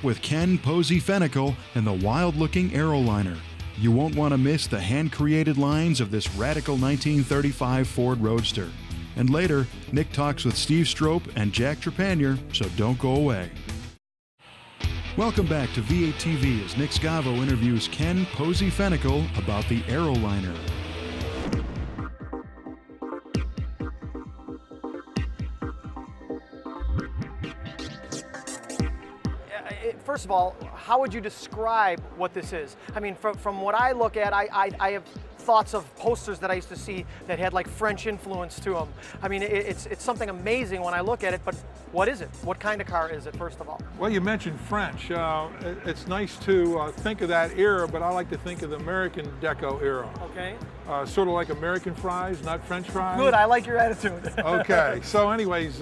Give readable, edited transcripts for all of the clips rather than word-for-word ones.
up with Ken Posey Fennicle and the wild-looking Aeroliner. You won't want to miss the hand-created lines of this radical 1935 Ford Roadster. And later, Nick talks with Steve Strope and Jack Trepanier, so don't go away. Welcome back to V8 TV as Nick Scavo interviews Ken Posey Fennicle about the Aeroliner. First of all, how would you describe what this is? I mean, from what I look at, I have thoughts of posters that I used to see that had like French influence to them. I mean, it's something amazing when I look at it, but what is it? What kind of car is it, first of all? Well, you mentioned French. It's nice to think of that era, but I like to think of the American deco era. Okay. Sort of like American fries, not French fries. Good, I like your attitude. Okay, so anyways,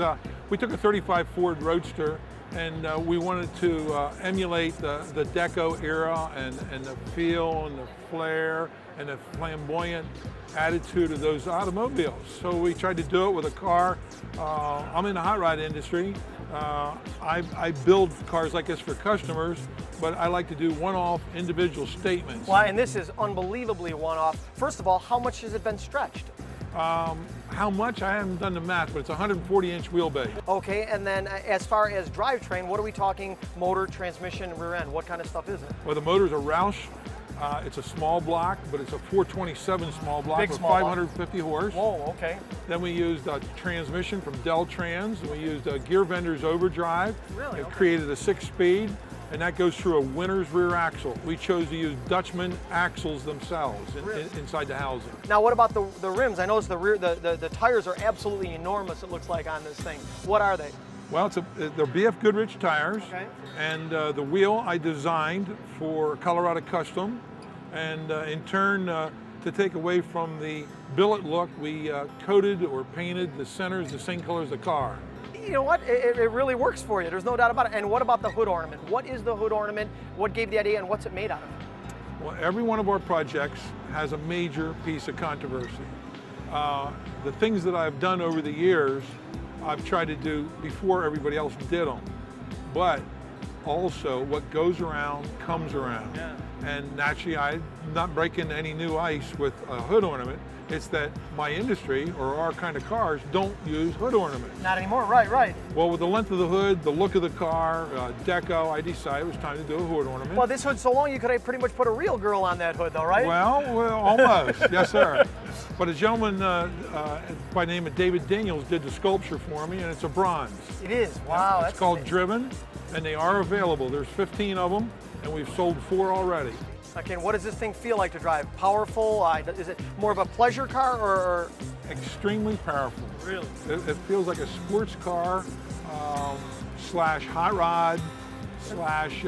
we took a 35 Ford Roadster and we wanted to emulate the deco era and the feel and the flair and the flamboyant attitude of those automobiles. So we tried to do it with a car. I'm in the hot rod industry. I build cars like this for customers, but I like to do one-off individual statements. Well, and this is unbelievably one-off. First of all, how much has it been stretched? How much? I haven't done the math, but it's a 140-inch wheelbase. Okay, and then as far as drivetrain, what are we talking? Motor, transmission, rear end, what kind of stuff is it? Well, the motor's a Roush. It's a small block, but it's a 427 small block with 550 horse. Whoa, okay. Then we used a transmission from Del Trans. We used a Gear Vendors overdrive. Really? It Okay. created a 6-speed, and that goes through a Winner's rear axle. We chose to use Dutchman axles themselves inside the housing. Now, what about the rims? I noticed the tires are absolutely enormous, it looks like, on this thing. What are they? Well, they're BF Goodrich tires, okay. And the wheel I designed for Colorado Custom, and in turn, to take away from the billet look, we coated or painted the centers the same color as the car. You know what? It really works for you. There's no doubt about it. And what about the hood ornament? What is the hood ornament? What gave the idea, and what's it made out of? Well, every one of our projects has a major piece of controversy. The things that I've done over the years, I've tried to do before everybody else did them. But also, what goes around comes around. Yeah. And naturally, I'm not breaking any new ice with a hood ornament. It's that my industry, or our kind of cars, don't use hood ornaments. Not anymore, right. Well, with the length of the hood, the look of the car, deco, I decided it was time to do a hood ornament. Well, this hood's so long, you could have pretty much put a real girl on that hood, though, right? Well, almost, yes, sir. But a gentleman by the name of David Daniels did the sculpture for me, and it's a bronze. It is, wow. It's called Driven, and they are available. There's 15 of them, and we've sold 4 already. Okay, and what does this thing feel like to drive? Powerful? Is it more of a pleasure car or? Extremely powerful. Really? It feels like a sports car slash hot rod slash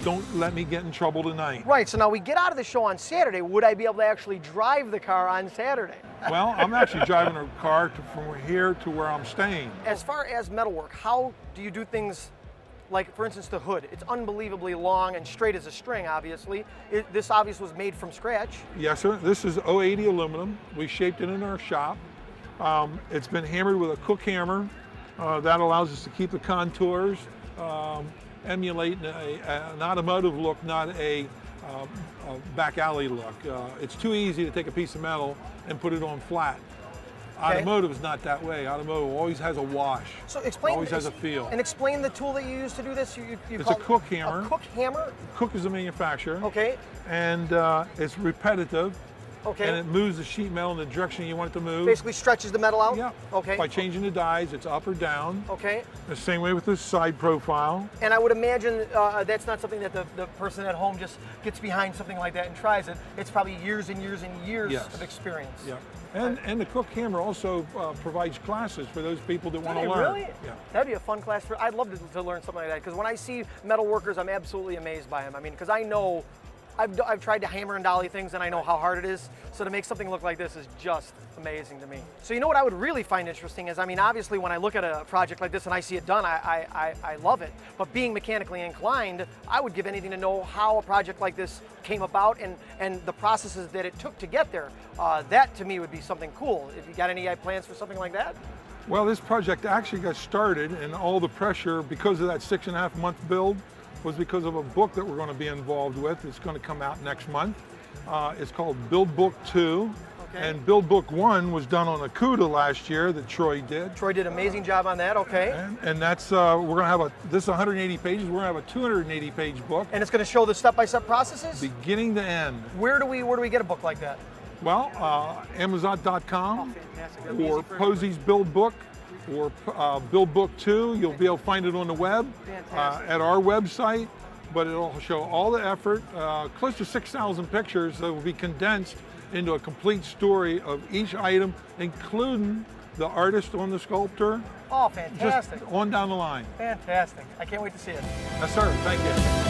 don't let me get in trouble tonight. Right, so now we get out of the show on Saturday. Would I be able to actually drive the car on Saturday? Well, I'm actually driving a car from here to where I'm staying. As far as metalwork, how do you do things? Like, for instance, the hood. It's unbelievably long and straight as a string, obviously. This obviously was made from scratch. Yes, sir. This is 080 aluminum. We shaped it in our shop. It's been hammered with a Cook hammer. That allows us to keep the contours, emulate an automotive look, not a back alley look. It's too easy to take a piece of metal and put it on flat. Okay. Automotive is not that way. Automotive always has a wash. So explain. Always has a feel. And explain the tool that you use to do this. It's a Cook hammer. A Cook hammer? Cook is the manufacturer. Okay. And it's repetitive. Okay. And it moves the sheet metal in the direction you want it to move. Basically stretches the metal out? Yeah. Okay. By changing the dies, it's up or down. Okay. The same way with the side profile. And I would imagine that's not something that the person at home just gets behind something like that and tries it. It's probably years and years and years yes. of experience. Yeah. And the Cook hammer also provides classes for those people that want to learn. Really? Yeah. That'd be a fun class. I'd love to learn something like that, because when I see metal workers, I'm absolutely amazed by them. I mean, because I know I've tried to hammer and dolly things, and I know how hard it is. So to make something look like this is just amazing to me. So you know what I would really find interesting is, I mean, obviously when I look at a project like this and I see it done, I love it. But being mechanically inclined, I would give anything to know how a project like this came about and the processes that it took to get there. That to me would be something cool. If you got any plans for something like that? Well, this project actually got started, and all the pressure, because of that 6.5-month build, was because of a book that we're going to be involved with. It's going to come out next month. It's called Build Book 2. Okay. And Build Book 1 was done on a CUDA last year that Troy did. Troy did an amazing job on that, okay. And that's, we're going to have this is 180 pages, we're going to have a 280 page book. And it's going to show the step-by-step processes? Beginning to end. Where do we get a book like that? Well, Amazon.com Fantastic. or POSIES Build Book or Build Book 2. You'll be able to find it on the web at our website, but it'll show all the effort, close to 6,000 pictures that will be condensed into a complete story of each item, including the artist on the sculptor. Oh, fantastic. Just on down the line. Fantastic. I can't wait to see it. Yes, sir. Thank you.